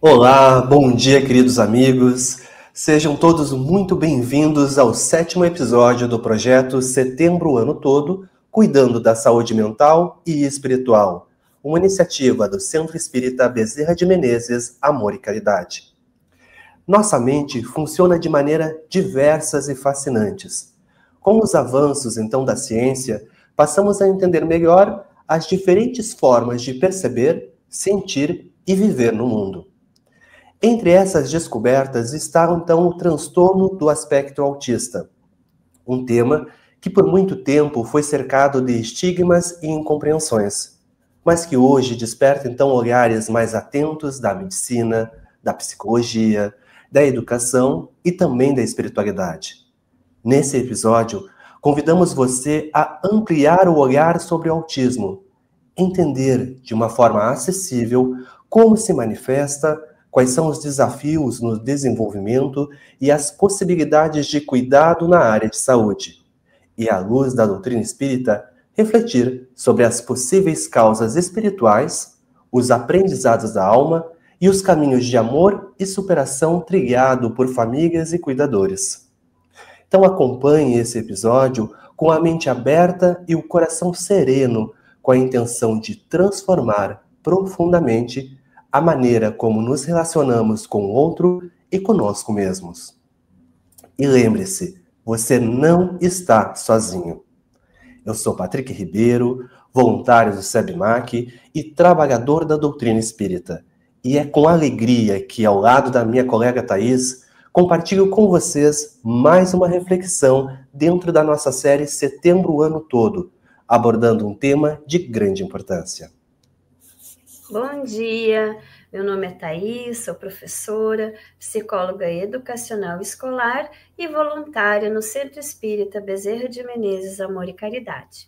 Olá, bom dia, queridos amigos. Sejam todos muito bem-vindos ao 7º episódio do projeto Setembro o Ano Todo, cuidando da saúde mental e espiritual, uma iniciativa do Centro Espírita Bezerra de Menezes, Amor e Caridade. Nossa mente funciona de maneira diversas e fascinantes. Com os avanços, então, da ciência, passamos a entender melhor as diferentes formas de perceber, sentir e viver no mundo. Entre essas descobertas está, então, o transtorno do espectro autista, um tema que por muito tempo foi cercado de estigmas e incompreensões, mas que hoje desperta, então, olhares mais atentos da medicina, da psicologia, da educação e também da espiritualidade. Nesse episódio, convidamos você a ampliar o olhar sobre o autismo, entender de uma forma acessível como se manifesta, quais são os desafios no desenvolvimento e as possibilidades de cuidado na área de saúde. E, à luz da doutrina espírita, refletir sobre as possíveis causas espirituais, os aprendizados da alma e os caminhos de amor e superação trilhado por famílias e cuidadores. Então acompanhe esse episódio com a mente aberta e o coração sereno, com a intenção de transformar profundamente a maneira como nos relacionamos com o outro e conosco mesmos. E lembre-se, você não está sozinho. Eu sou Patrick Ribeiro, voluntário do SEBMAC e trabalhador da doutrina espírita. E é com alegria que, ao lado da minha colega Thaís, compartilho com vocês mais uma reflexão dentro da nossa série Setembro o Ano Todo, abordando um tema de grande importância. Bom dia, meu nome é Thaís, sou professora, psicóloga educacional escolar e voluntária no Centro Espírita Bezerra de Menezes, Amor e Caridade.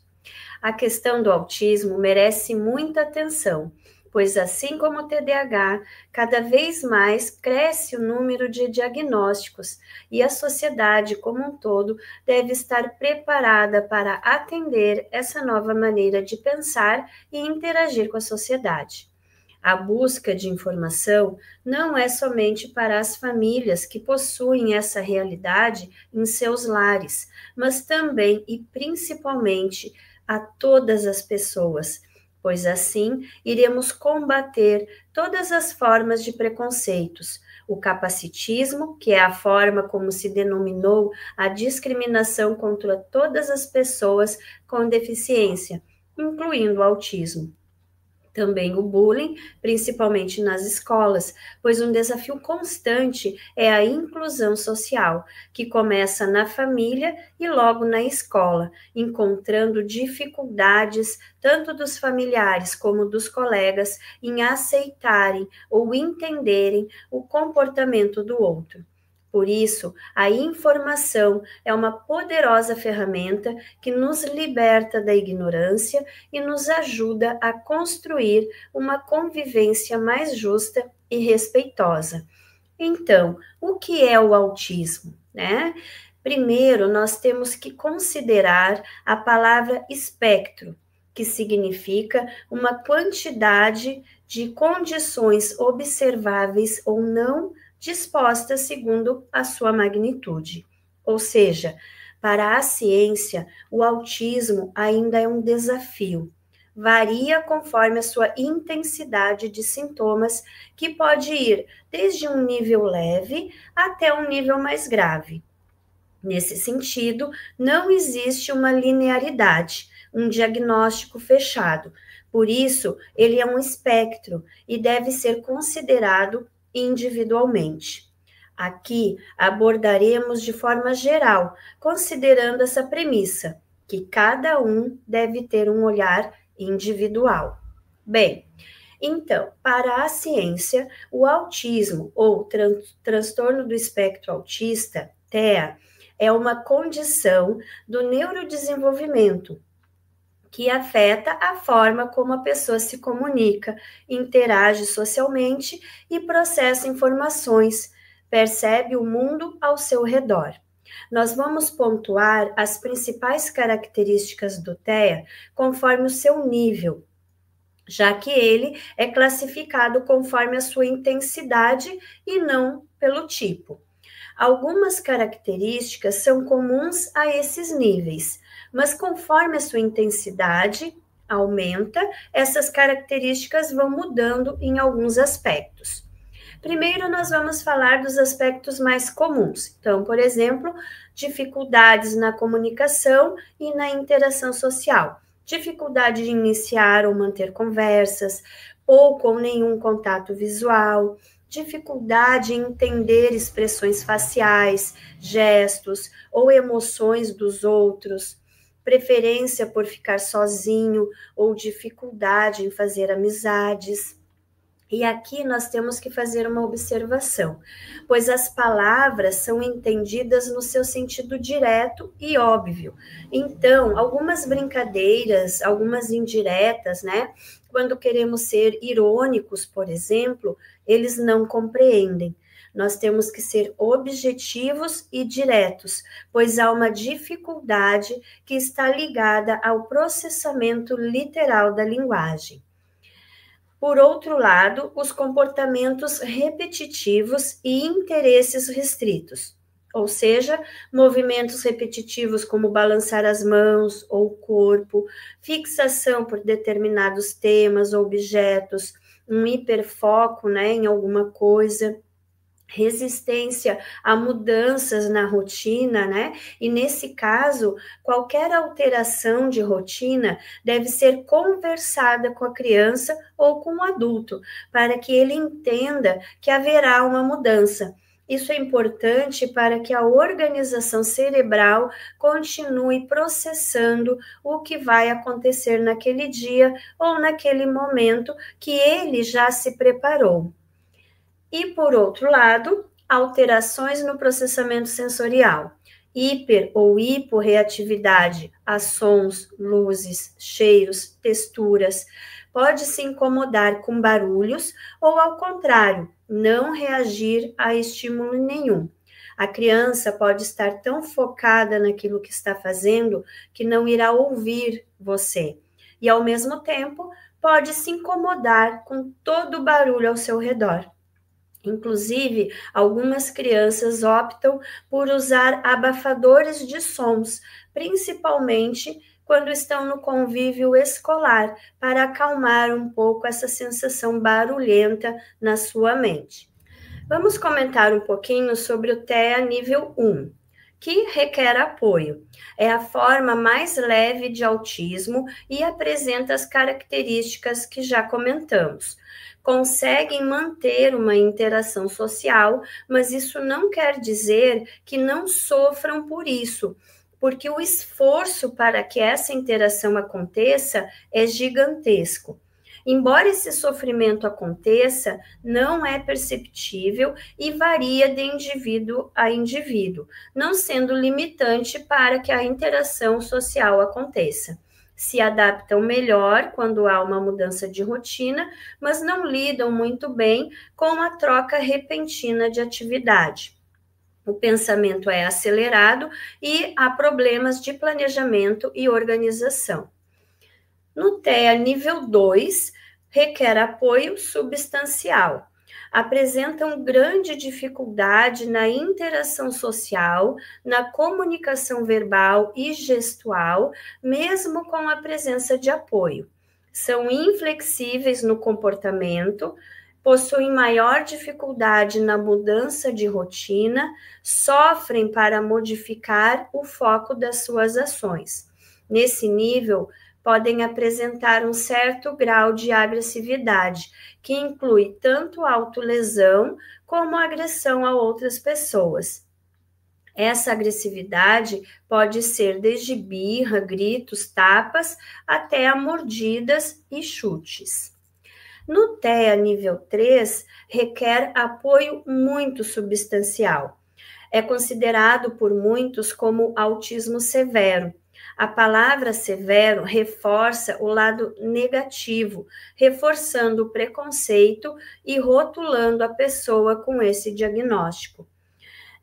A questão do autismo merece muita atenção, pois assim como o TDAH, cada vez mais cresce o número de diagnósticos e a sociedade como um todo deve estar preparada para atender essa nova maneira de pensar e interagir com a sociedade. A busca de informação não é somente para as famílias que possuem essa realidade em seus lares, mas também e principalmente a todas as pessoas, pois assim iremos combater todas as formas de preconceitos, o capacitismo, que é a forma como se denominou a discriminação contra todas as pessoas com deficiência, incluindo o autismo. Também o bullying, principalmente nas escolas, pois um desafio constante é a inclusão social, que começa na família e logo na escola, encontrando dificuldades tanto dos familiares como dos colegas em aceitarem ou entenderem o comportamento do outro. Por isso, a informação é uma poderosa ferramenta que nos liberta da ignorância e nos ajuda a construir uma convivência mais justa e respeitosa. Então, o que é o autismo, né? Primeiro, nós temos que considerar a palavra espectro, que significa uma quantidade de condições observáveis ou não dispostas segundo a sua magnitude. Ou seja, para a ciência, o autismo ainda é um desafio. Varia conforme a sua intensidade de sintomas, que pode ir desde um nível leve até um nível mais grave. Nesse sentido, não existe uma linearidade, um diagnóstico fechado. Por isso, ele é um espectro e deve ser considerado individualmente. Aqui abordaremos de forma geral, considerando essa premissa, que cada um deve ter um olhar individual. Bem, então, para a ciência, o autismo ou transtorno do espectro autista, TEA, é uma condição do neurodesenvolvimento que afeta a forma como a pessoa se comunica, interage socialmente e processa informações, percebe o mundo ao seu redor. Nós vamos pontuar as principais características do TEA conforme o seu nível. já que ele é classificado conforme a sua intensidade e não pelo tipo. Algumas características são comuns a esses níveis, mas conforme a sua intensidade aumenta, essas características vão mudando em alguns aspectos. Primeiro, nós vamos falar dos aspectos mais comuns. Então, por exemplo, dificuldades na comunicação e na interação social. Dificuldade de iniciar ou manter conversas, pouco ou nenhum contato visual, dificuldade em entender expressões faciais, gestos ou emoções dos outros, preferência por ficar sozinho ou dificuldade em fazer amizades. E aqui nós temos que fazer uma observação, pois as palavras são entendidas no seu sentido direto e óbvio. Então, algumas brincadeiras, algumas indiretas, né? Quando queremos ser irônicos, por exemplo, eles não compreendem. Nós temos que ser objetivos e diretos, pois há uma dificuldade que está ligada ao processamento literal da linguagem. Por outro lado, os comportamentos repetitivos e interesses restritos, ou seja, movimentos repetitivos como balançar as mãos ou o corpo, fixação por determinados temas ou objetos, um hiperfoco, em alguma coisa, resistência a mudanças na rotina, E nesse caso, qualquer alteração de rotina deve ser conversada com a criança ou com o adulto, para que ele entenda que haverá uma mudança. Isso é importante para que a organização cerebral continue processando o que vai acontecer naquele dia ou naquele momento que ele já se preparou. E, por outro lado, alterações no processamento sensorial, hiper ou hiporreatividade a sons, luzes, cheiros, texturas, pode se incomodar com barulhos ou, ao contrário, não reagir a estímulo nenhum. A criança pode estar tão focada naquilo que está fazendo que não irá ouvir você. E, ao mesmo tempo, pode se incomodar com todo o barulho ao seu redor. Inclusive, algumas crianças optam por usar abafadores de sons, principalmente quando estão no convívio escolar, para acalmar um pouco essa sensação barulhenta na sua mente. Vamos comentar um pouquinho sobre o TEA nível 1, que requer apoio. É a forma mais leve de autismo e apresenta as características que já comentamos. Conseguem manter uma interação social, mas isso não quer dizer que não sofram por isso, porque o esforço para que essa interação aconteça é gigantesco. Embora esse sofrimento aconteça, não é perceptível e varia de indivíduo a indivíduo, não sendo limitante para que a interação social aconteça. Se adaptam melhor quando há uma mudança de rotina, mas não lidam muito bem com a troca repentina de atividade. O pensamento é acelerado e há problemas de planejamento e organização. No TEA nível 2, requer apoio substancial. Apresentam grande dificuldade na interação social, na comunicação verbal e gestual, mesmo com a presença de apoio. São inflexíveis no comportamento, possuem maior dificuldade na mudança de rotina, sofrem para modificar o foco das suas ações. Nesse nível, podem apresentar um certo grau de agressividade, que inclui tanto autolesão como agressão a outras pessoas. Essa agressividade pode ser desde birra, gritos, tapas, até a mordidas e chutes. No TEA nível 3, requer apoio muito substancial. É considerado por muitos como autismo severo. A palavra severo reforça o lado negativo, reforçando o preconceito e rotulando a pessoa com esse diagnóstico.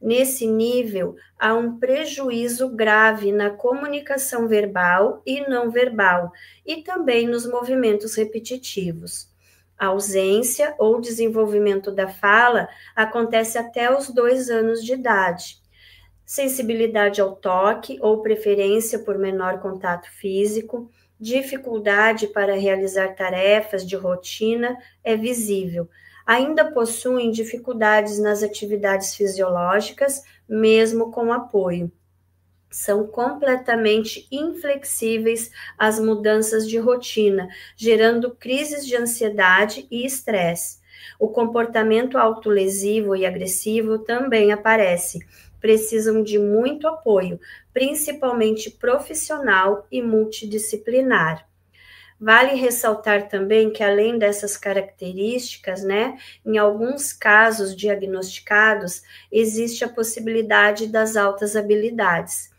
Nesse nível, há um prejuízo grave na comunicação verbal e não verbal, e também nos movimentos repetitivos. A ausência ou desenvolvimento da fala acontece até os 2 anos de idade. Sensibilidade ao toque ou preferência por menor contato físico, dificuldade para realizar tarefas de rotina é visível. Ainda possuem dificuldades nas atividades fisiológicas, mesmo com apoio. São completamente inflexíveis às mudanças de rotina, gerando crises de ansiedade e estresse. O comportamento autolesivo e agressivo também aparece. Precisam de muito apoio, principalmente profissional e multidisciplinar. Vale ressaltar também que, além dessas características, em alguns casos diagnosticados, existe a possibilidade das altas habilidades.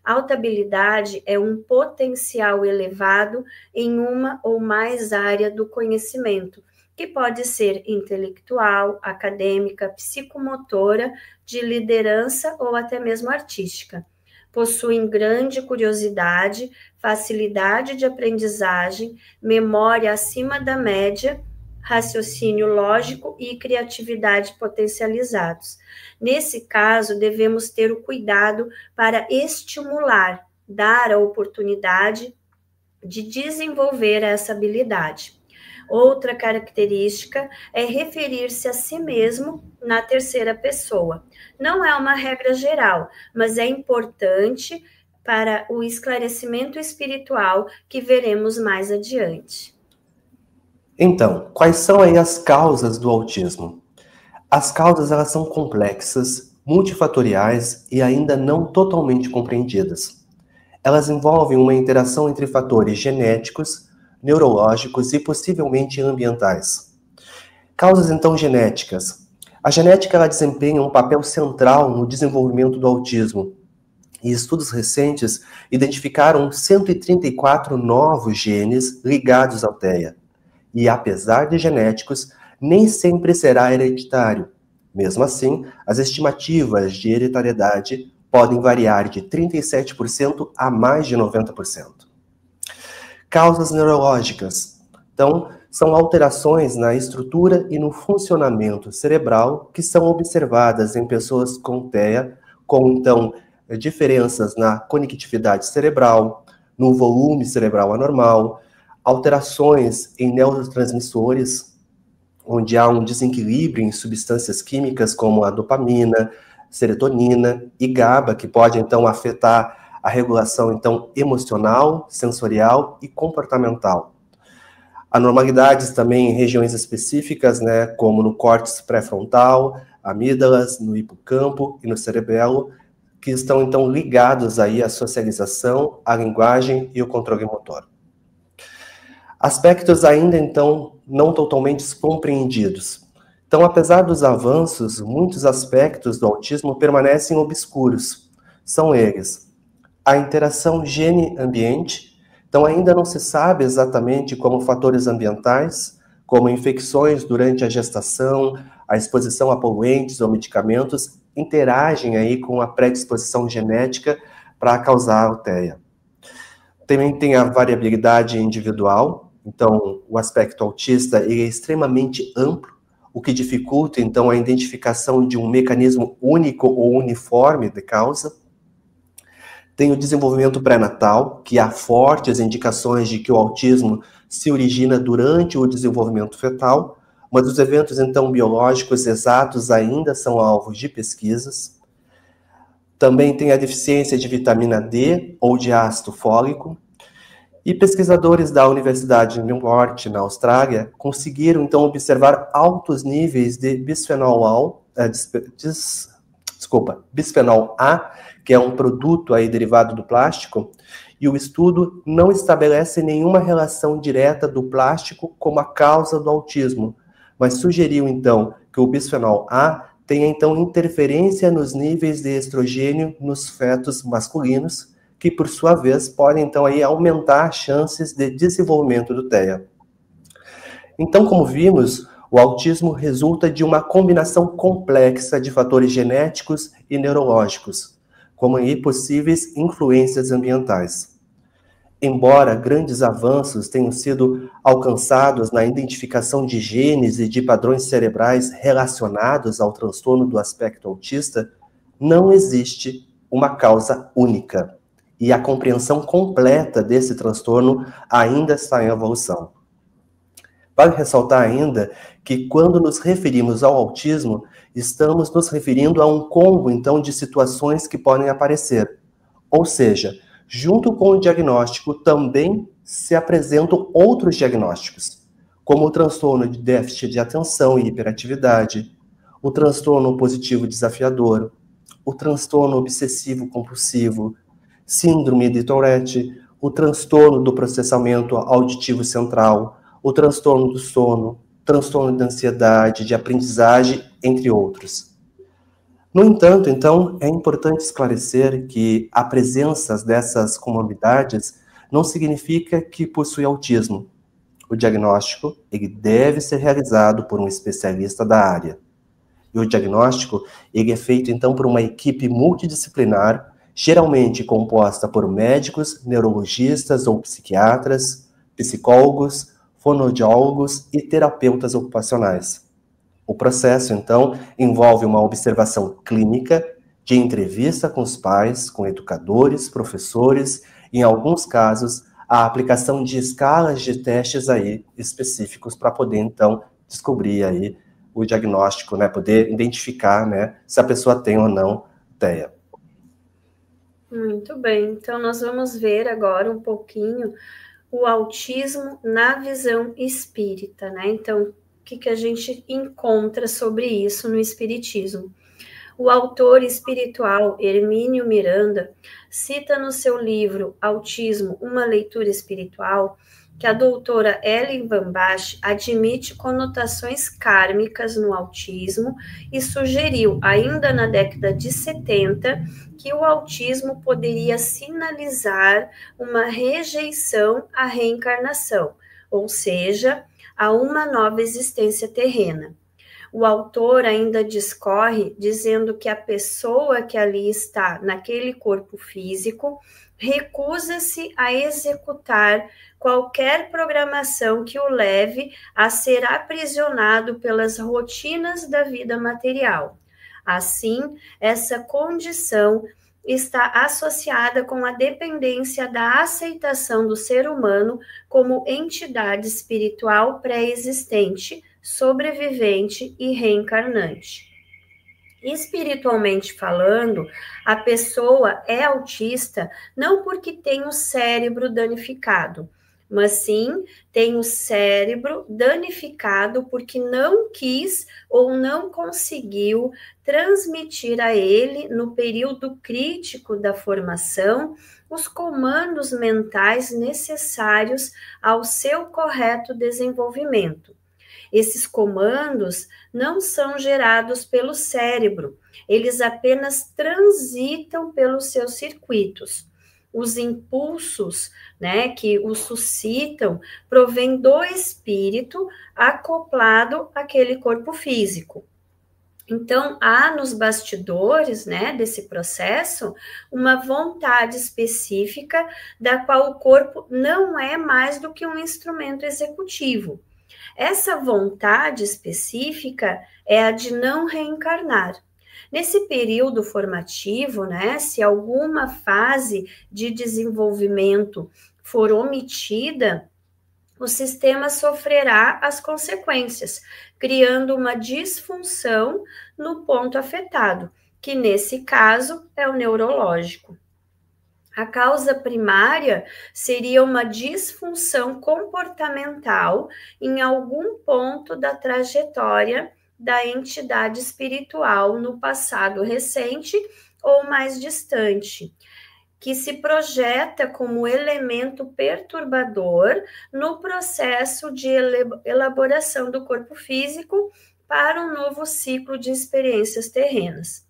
Alta habilidade é um potencial elevado em uma ou mais áreas do conhecimento, que pode ser intelectual, acadêmica, psicomotora, de liderança ou até mesmo artística. Possuem grande curiosidade, facilidade de aprendizagem, memória acima da média, raciocínio lógico e criatividade potencializados. Nesse caso, devemos ter o cuidado para estimular, dar a oportunidade de desenvolver essa habilidade. Outra característica é referir-se a si mesmo na terceira pessoa. Não é uma regra geral, mas é importante para o esclarecimento espiritual que veremos mais adiante. Então, quais são aí as causas do autismo? As causas, elas são complexas, multifatoriais e ainda não totalmente compreendidas. Elas envolvem uma interação entre fatores genéticos, neurológicos e possivelmente ambientais. Causas, então, genéticas. A genética, ela desempenha um papel central no desenvolvimento do autismo. E estudos recentes identificaram 134 novos genes ligados ao TEA. E apesar de genéticos, nem sempre será hereditário. Mesmo assim, as estimativas de hereditariedade podem variar de 37% a mais de 90%. Causas neurológicas. Então, são alterações na estrutura e no funcionamento cerebral que são observadas em pessoas com TEA, com, então, diferenças na conectividade cerebral, no volume cerebral anormal, alterações em neurotransmissores, onde há um desequilíbrio em substâncias químicas como a dopamina, serotonina e GABA, que pode, então, afetar a regulação, então, emocional, sensorial e comportamental. Anormalidades também em regiões específicas, como no córtex pré-frontal, amígdalas, no hipocampo e no cerebelo, que estão, então, ligados aí à socialização, à linguagem e ao controle motor. Aspectos ainda, então, não totalmente compreendidos. Então, apesar dos avanços, muitos aspectos do autismo permanecem obscuros. São eles: a interação gene-ambiente. Então, ainda não se sabe exatamente como fatores ambientais, como infecções durante a gestação, a exposição a poluentes ou medicamentos, interagem aí com a predisposição genética para causar a TEA. Também tem a variabilidade individual. Então, o aspecto autista ele é extremamente amplo, o que dificulta, então, a identificação de um mecanismo único ou uniforme de causa. Tem o desenvolvimento pré-natal, que há fortes indicações de que o autismo se origina durante o desenvolvimento fetal, mas os eventos, então, biológicos exatos ainda são alvos de pesquisas. Também tem a deficiência de vitamina D ou de ácido fólico. E pesquisadores da Universidade de Newport, na Austrália, conseguiram, então, observar altos níveis de bisfenol A, que é um produto aí derivado do plástico, e o estudo não estabelece nenhuma relação direta do plástico como a causa do autismo, mas sugeriu, então, que o bisfenol A tenha, então, interferência nos níveis de estrogênio nos fetos masculinos, que, por sua vez, podem, então, aí aumentar as chances de desenvolvimento do TEA. Então, como vimos, O autismo resulta de uma combinação complexa de fatores genéticos e neurológicos, como aí possíveis influências ambientais. Embora grandes avanços tenham sido alcançados na identificação de genes e de padrões cerebrais relacionados ao transtorno do aspecto autista, não existe uma causa única, e a compreensão completa desse transtorno ainda está em evolução. Vale ressaltar ainda que quando nos referimos ao autismo, estamos nos referindo a um combo, então, de situações que podem aparecer. Ou seja, junto com o diagnóstico também se apresentam outros diagnósticos, como o transtorno de déficit de atenção e hiperatividade, o transtorno positivo desafiador, o transtorno obsessivo compulsivo, síndrome de Tourette, o transtorno do processamento auditivo central, o transtorno do sono, transtorno de ansiedade, de aprendizagem, entre outros. No entanto, então, é importante esclarecer que a presença dessas comorbidades não significa que possui autismo. O diagnóstico ele deve ser realizado por um especialista da área. E o diagnóstico ele é feito, então, por uma equipe multidisciplinar, geralmente composta por médicos, neurologistas ou psiquiatras, psicólogos, fonoaudiólogos e terapeutas ocupacionais. O processo, então, envolve uma observação clínica de entrevista com os pais, com educadores, professores, e, em alguns casos, a aplicação de escalas de testes aí específicos para poder, então, descobrir aí o diagnóstico, né, poder identificar, né, se a pessoa tem ou não TEA. Muito bem, então nós vamos ver agora um pouquinho o autismo na visão espírita, né? Então, o que a gente encontra sobre isso no espiritismo? O autor espiritual Hermínio Miranda cita no seu livro Autismo, uma leitura espiritual, que a doutora Ellen Van Bach admite conotações kármicas no autismo e sugeriu, ainda na década de 70, que o autismo poderia sinalizar uma rejeição à reencarnação, ou seja, a uma nova existência terrena. O autor ainda discorre dizendo que a pessoa que ali está, naquele corpo físico, recusa-se a executar qualquer programação que o leve a ser aprisionado pelas rotinas da vida material. Assim, essa condição está associada com a dependência da aceitação do ser humano como entidade espiritual pré-existente, sobrevivente e reencarnante. Espiritualmente falando, a pessoa é autista não porque tem o cérebro danificado, mas sim tem o cérebro danificado porque não quis ou não conseguiu transmitir a ele, no período crítico da formação, os comandos mentais necessários ao seu correto desenvolvimento. Esses comandos não são gerados pelo cérebro, eles apenas transitam pelos seus circuitos. Os impulsos, né, que os suscitam provêm do espírito acoplado àquele corpo físico. Então, há nos bastidores, né, desse processo, uma vontade específica da qual o corpo não é mais do que um instrumento executivo. Essa vontade específica é a de não reencarnar. Nesse período formativo, né, se alguma fase de desenvolvimento for omitida, o sistema sofrerá as consequências, criando uma disfunção no ponto afetado, que nesse caso é o neurológico. A causa primária seria uma disfunção comportamental em algum ponto da trajetória da entidade espiritual no passado recente ou mais distante, que se projeta como elemento perturbador no processo de elaboração do corpo físico para um novo ciclo de experiências terrenas.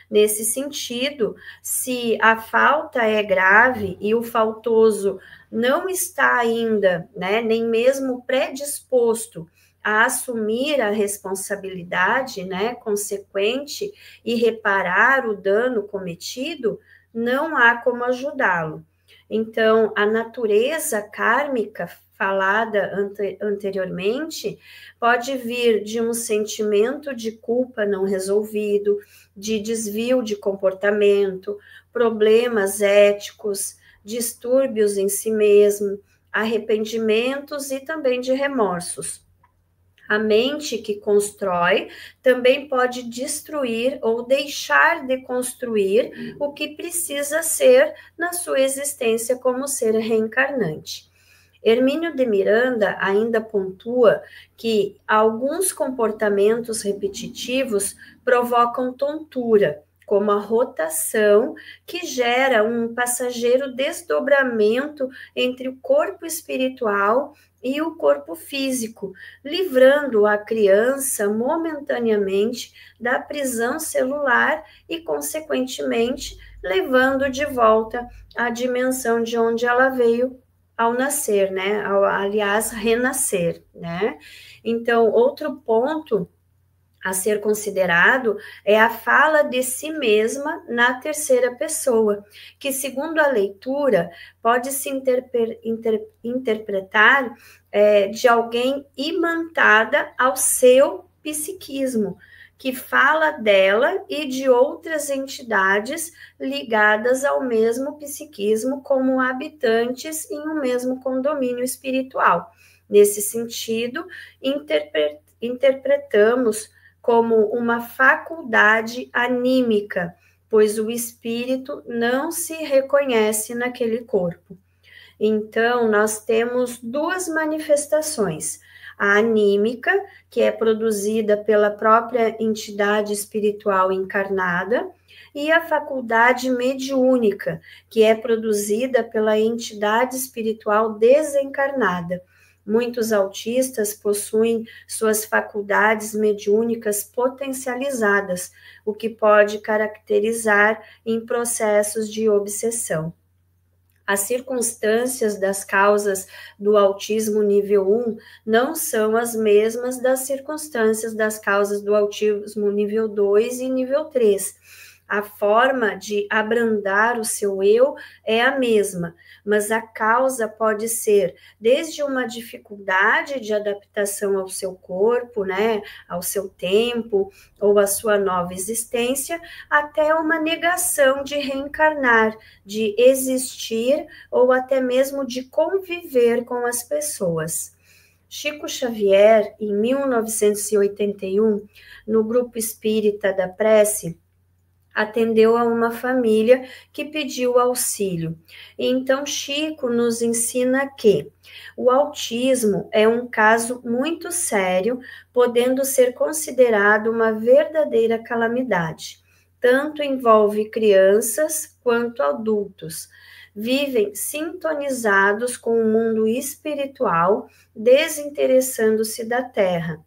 Nesse sentido, se a falta é grave e o faltoso não está ainda, né, nem mesmo predisposto a assumir a responsabilidade, né, consequente e reparar o dano cometido, não há como ajudá-lo. Então, a natureza kármica falada anteriormente pode vir de um sentimento de culpa não resolvido, de desvio de comportamento, problemas éticos, distúrbios em si mesmo, arrependimentos e também de remorsos. A mente que constrói também pode destruir ou deixar de construir o que precisa ser na sua existência como ser reencarnante. Hermínio de Miranda ainda pontua que alguns comportamentos repetitivos provocam tontura, como a rotação, que gera um passageiro desdobramento entre o corpo espiritual e o corpo físico, livrando a criança momentaneamente da prisão celular e, consequentemente, levando de volta à dimensão de onde ela veio ao nascer, né? Aliás, renascer, né? Então, outro ponto a ser considerado é a fala de si mesma na terceira pessoa, que, segundo a leitura, pode se interpretar de alguém imantada ao seu psiquismo, que fala dela e de outras entidades ligadas ao mesmo psiquismo como habitantes em um mesmo condomínio espiritual. Nesse sentido, interpretamos como uma faculdade anímica, pois o espírito não se reconhece naquele corpo. Então, nós temos duas manifestações: a anímica, que é produzida pela própria entidade espiritual encarnada, e a faculdade mediúnica, que é produzida pela entidade espiritual desencarnada. Muitos autistas possuem suas faculdades mediúnicas potencializadas, o que pode caracterizar em processos de obsessão. As circunstâncias das causas do autismo nível 1 não são as mesmas das circunstâncias das causas do autismo nível 2 e nível 3. A forma de abrandar o seu eu é a mesma, mas a causa pode ser desde uma dificuldade de adaptação ao seu corpo, né, ao seu tempo ou à sua nova existência, até uma negação de reencarnar, de existir ou até mesmo de conviver com as pessoas. Chico Xavier, em 1981, no Grupo Espírita da Prece, atendeu a uma família que pediu auxílio. Então, Chico nos ensina que o autismo é um caso muito sério, podendo ser considerado uma verdadeira calamidade. Tanto envolve crianças quanto adultos. Vivem sintonizados com o mundo espiritual, desinteressando-se da Terra.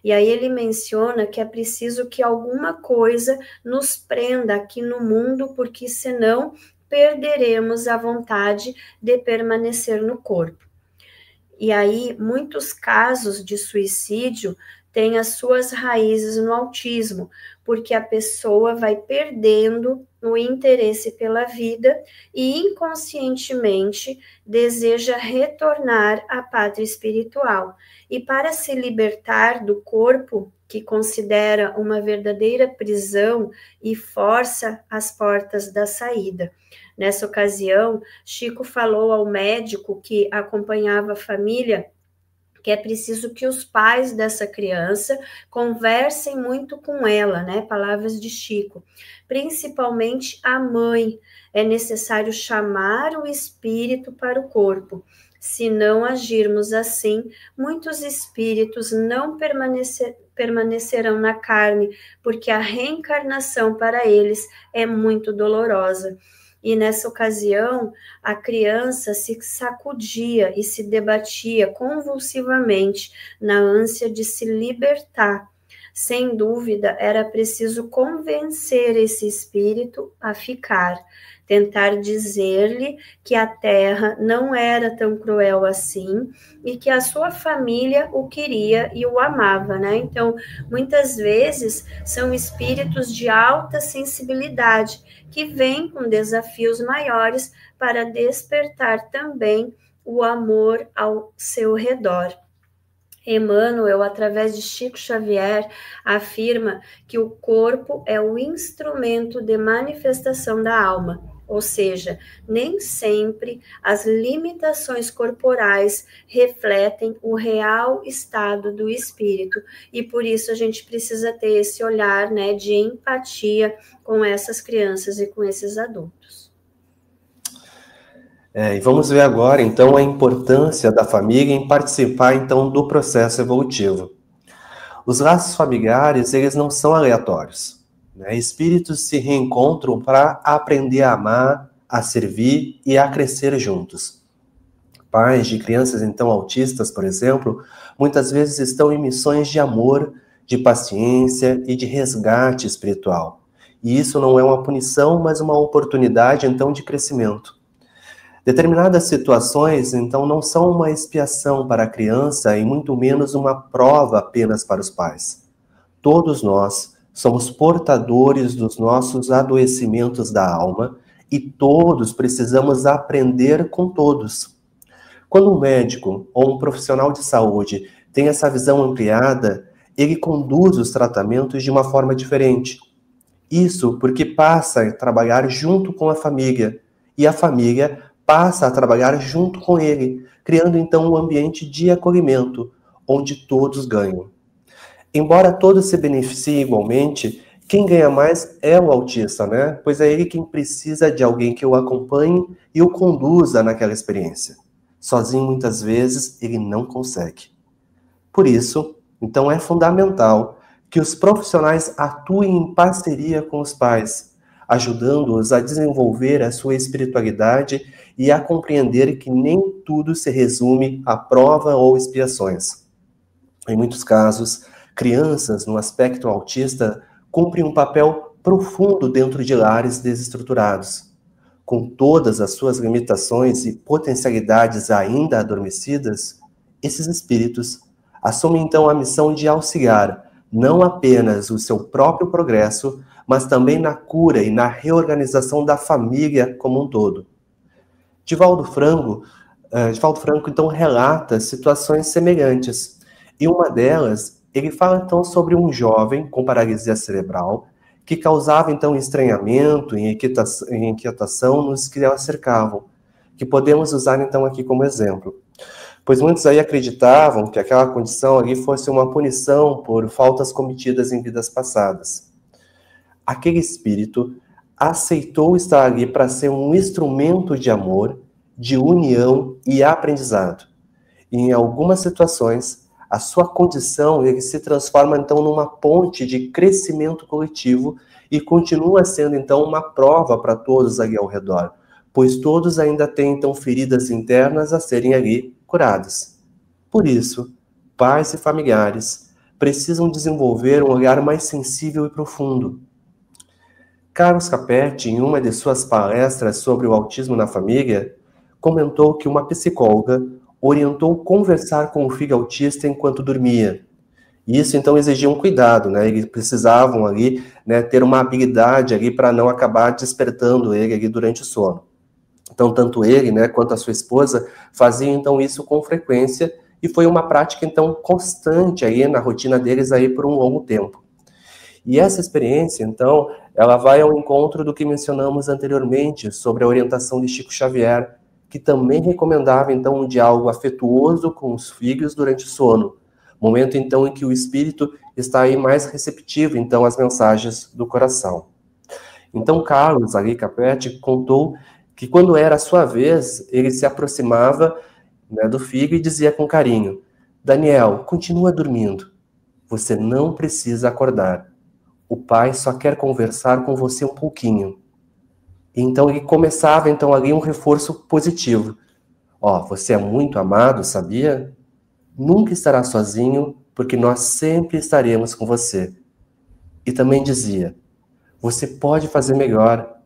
E aí ele menciona que é preciso que alguma coisa nos prenda aqui no mundo, porque senão perderemos a vontade de permanecer no corpo. E aí muitos casos de suicídio têm as suas raízes no autismo, porque a pessoa vai perdendo o interesse pela vida e inconscientemente deseja retornar à pátria espiritual. E para se libertar do corpo, que considera uma verdadeira prisão, e força as portas da saída. Nessa ocasião, Chico falou ao médico que acompanhava a família que é preciso que os pais dessa criança conversem muito com ela, né? Palavras de Chico. Principalmente a mãe. É necessário chamar o espírito para o corpo. Se não agirmos assim, muitos espíritos não permanecerão na carne, porque a reencarnação para eles é muito dolorosa. E nessa ocasião, a criança se sacudia e se debatia convulsivamente na ânsia de se libertar. sem dúvida, era preciso convencer esse espírito a ficar, tentar dizer-lhe que a terra não era tão cruel assim e que a sua família o queria e o amava, né? Então, muitas vezes são espíritos de alta sensibilidade que vêm com desafios maiores para despertar também o amor ao seu redor. Emmanuel, através de Chico Xavier, afirma que o corpo é o instrumento de manifestação da alma, ou seja, nem sempre as limitações corporais refletem o real estado do espírito, e por isso a gente precisa ter esse olhar, né, de empatia com essas crianças e com esses adultos. E vamos ver agora, então, a importância da família em participar, então, do processo evolutivo. Os laços familiares, eles não são aleatórios, né? Espíritos se reencontram para aprender a amar, a servir e a crescer juntos. Pais de crianças, então, autistas, por exemplo, muitas vezes estão em missões de amor, de paciência e de resgate espiritual. E isso não é uma punição, mas uma oportunidade, então, de crescimento. Determinadas situações, então, não são uma expiação para a criança e muito menos uma prova apenas para os pais. Todos nós somos portadores dos nossos adoecimentos da alma e todos precisamos aprender com todos. Quando um médico ou um profissional de saúde tem essa visão ampliada, ele conduz os tratamentos de uma forma diferente. Isso porque passa a trabalhar junto com a família e a família passa a trabalhar junto com ele, criando então um ambiente de acolhimento, onde todos ganham. Embora todos se beneficiem igualmente, quem ganha mais é o autista, né? Pois é ele quem precisa de alguém que o acompanhe e o conduza naquela experiência. Sozinho, muitas vezes, ele não consegue. Por isso, então é fundamental que os profissionais atuem em parceria com os pais, ajudando-os a desenvolver a sua espiritualidade e a compreender que nem tudo se resume a prova ou expiações. Em muitos casos, crianças no aspecto autista cumprem um papel profundo dentro de lares desestruturados. Com todas as suas limitações e potencialidades ainda adormecidas, esses espíritos assumem então a missão de auxiliar não apenas o seu próprio progresso, mas também na cura e na reorganização da família como um todo. Divaldo Franco, então, relata situações semelhantes. E uma delas, ele fala, então, sobre um jovem com paralisia cerebral que causava, então, estranhamento e inquietação nos que a cercavam, que podemos usar, então, aqui como exemplo. Pois muitos aí acreditavam que aquela condição ali fosse uma punição por faltas cometidas em vidas passadas. Aquele espírito aceitou estar ali para ser um instrumento de amor, de união e aprendizado. E em algumas situações, a sua condição ele se transforma então numa ponte de crescimento coletivo e continua sendo então uma prova para todos ali ao redor, pois todos ainda têm então feridas internas a serem ali curadas. Por isso, pais e familiares precisam desenvolver um olhar mais sensível e profundo. Carlos Capetti, em uma de suas palestras sobre o autismo na família, comentou que uma psicóloga orientou conversar com o filho autista enquanto dormia. E isso, então, exigia um cuidado, né? Eles precisavam ali, né, ter uma habilidade ali para não acabar despertando ele ali durante o sono. Então, tanto ele, né, quanto a sua esposa faziam, então, isso com frequência e foi uma prática, então, constante aí na rotina deles aí por um longo tempo. E essa experiência, então, ela vai ao encontro do que mencionamos anteriormente sobre a orientação de Chico Xavier, que também recomendava, então, um diálogo afetuoso com os filhos durante o sono, momento, então, em que o espírito está aí mais receptivo, então, às mensagens do coração. Então, Carlos ali, Capetti, contou que quando era a sua vez, ele se aproximava, né, do filho e dizia com carinho: Daniel, continua dormindo, você não precisa acordar. O pai só quer conversar com você um pouquinho. Então ele começava então ali um reforço positivo. Ó, você é muito amado, sabia? Nunca estará sozinho, porque nós sempre estaremos com você. E também dizia: você pode fazer melhor,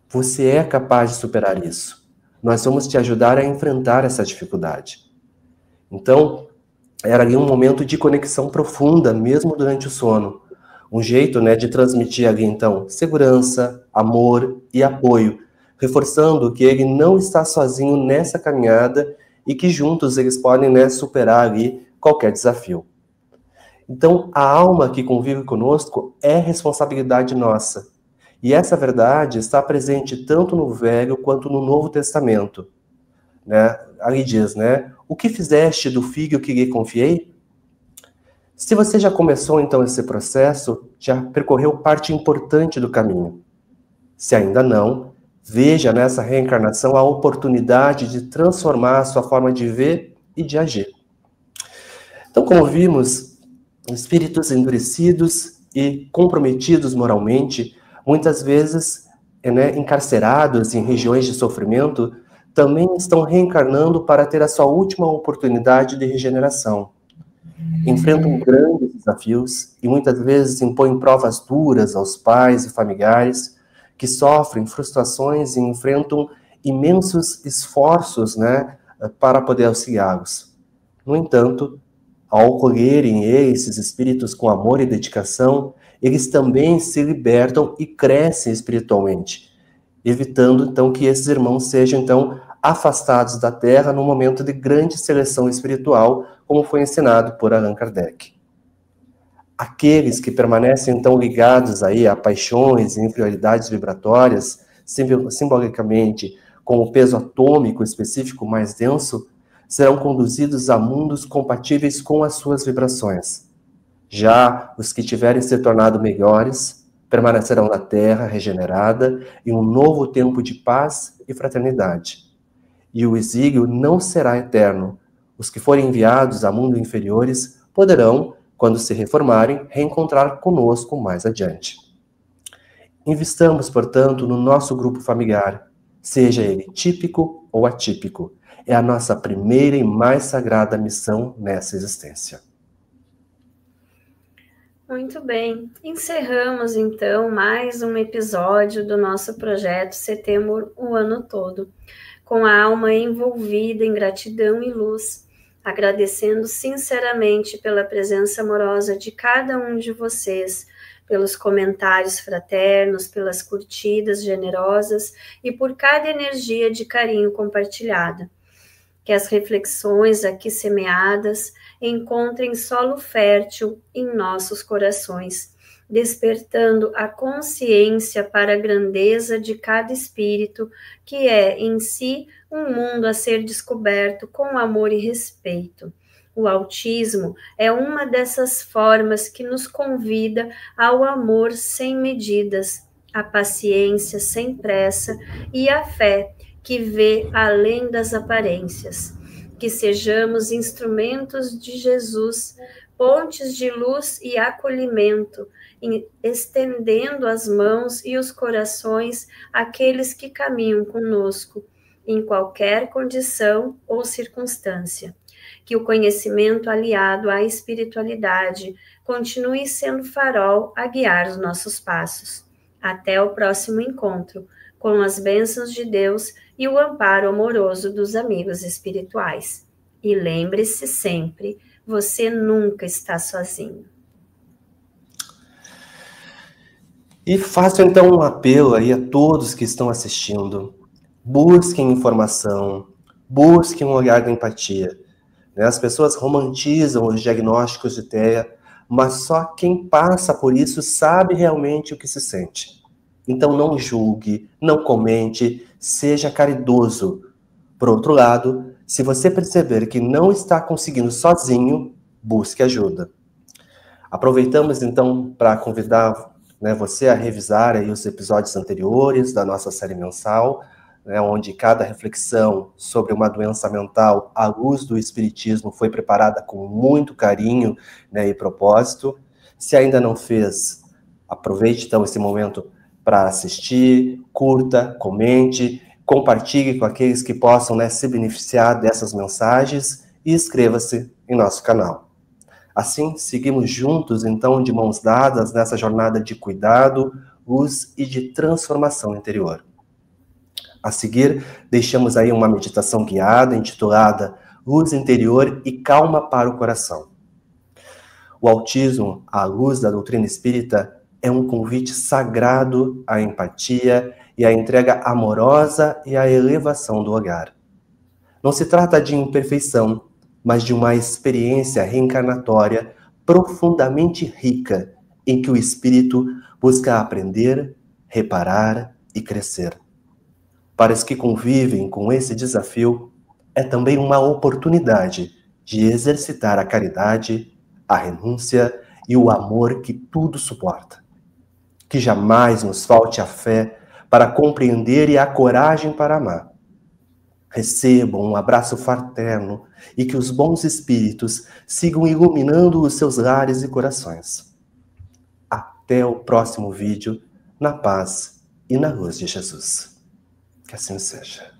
você é capaz de superar isso. Nós vamos te ajudar a enfrentar essa dificuldade. Então, era ali um momento de conexão profunda, mesmo durante o sono. Um jeito, de transmitir ali, então, segurança, amor e apoio, reforçando que ele não está sozinho nessa caminhada e que juntos eles podem, superar ali qualquer desafio. Então, a alma que convive conosco é responsabilidade nossa. E essa verdade está presente tanto no Velho quanto no Novo Testamento. Ali diz, o que fizeste do filho que lhe confiei? Se você já começou, então, esse processo, já percorreu parte importante do caminho. Se ainda não, veja nessa reencarnação a oportunidade de transformar a sua forma de ver e de agir. Então, como vimos, espíritos endurecidos e comprometidos moralmente, muitas vezes encarcerados em regiões de sofrimento, também estão reencarnando para ter a sua última oportunidade de regeneração. Enfrentam grandes desafios e muitas vezes impõem provas duras aos pais e familiares que sofrem frustrações e enfrentam imensos esforços para poder auxiliá-los. No entanto, ao acolherem esses espíritos com amor e dedicação, eles também se libertam e crescem espiritualmente, evitando então que esses irmãos sejam então afastados da Terra no momento de grande seleção espiritual, como foi ensinado por Allan Kardec. Aqueles que permanecem então ligados aí a paixões e inferioridades vibratórias, simbolicamente com o peso atômico específico mais denso, serão conduzidos a mundos compatíveis com as suas vibrações. Já os que tiverem se tornado melhores permanecerão na Terra regenerada em um novo tempo de paz e fraternidade. E o exílio não será eterno. Os que forem enviados a mundos inferiores poderão, quando se reformarem, reencontrar conosco mais adiante. Investamos, portanto, no nosso grupo familiar, seja ele típico ou atípico. É a nossa primeira e mais sagrada missão nessa existência. Muito bem. Encerramos, então, mais um episódio do nosso projeto Setembro o Ano Todo, com a alma envolvida em gratidão e luz, agradecendo sinceramente pela presença amorosa de cada um de vocês, pelos comentários fraternos, pelas curtidas generosas e por cada energia de carinho compartilhada. Que as reflexões aqui semeadas encontrem solo fértil em nossos corações, despertando a consciência para a grandeza de cada espírito, que é, em si, um mundo a ser descoberto com amor e respeito. O autismo é uma dessas formas que nos convida ao amor sem medidas, à paciência sem pressa e à fé que vê além das aparências. Que sejamos instrumentos de Jesus, pontes de luz e acolhimento, estendendo as mãos e os corações àqueles que caminham conosco, em qualquer condição ou circunstância. Que o conhecimento aliado à espiritualidade continue sendo farol a guiar os nossos passos. Até o próximo encontro, com as bênçãos de Deus e o amparo amoroso dos amigos espirituais. E lembre-se sempre, você nunca está sozinho. E faço então um apelo aí a todos que estão assistindo. Busquem informação, busquem um olhar de empatia. As pessoas romantizam os diagnósticos de TEA, mas só quem passa por isso sabe realmente o que se sente. Então não julgue, não comente, seja caridoso. Por outro lado, se você perceber que não está conseguindo sozinho, busque ajuda. Aproveitamos então para convidar você a revisar aí os episódios anteriores da nossa série mensal, onde cada reflexão sobre uma doença mental à luz do Espiritismo foi preparada com muito carinho e propósito. Se ainda não fez, aproveite então esse momento para assistir, curta, comente, compartilhe com aqueles que possam se beneficiar dessas mensagens e inscreva-se em nosso canal. Assim, seguimos juntos, então, de mãos dadas nessa jornada de cuidado, luz e de transformação interior. A seguir, deixamos aí uma meditação guiada intitulada Luz Interior e Calma para o Coração. O autismo, à luz da doutrina espírita, é um convite sagrado à empatia e à entrega amorosa e à elevação do olhar. Não se trata de imperfeição, mas de uma experiência reencarnatória profundamente rica, em que o espírito busca aprender, reparar e crescer. Para os que convivem com esse desafio, é também uma oportunidade de exercitar a caridade, a renúncia e o amor que tudo suporta. Que jamais nos falte a fé para compreender e a coragem para amar. Recebam um abraço fraterno e que os bons espíritos sigam iluminando os seus lares e corações. Até o próximo vídeo, na paz e na luz de Jesus. Que assim seja.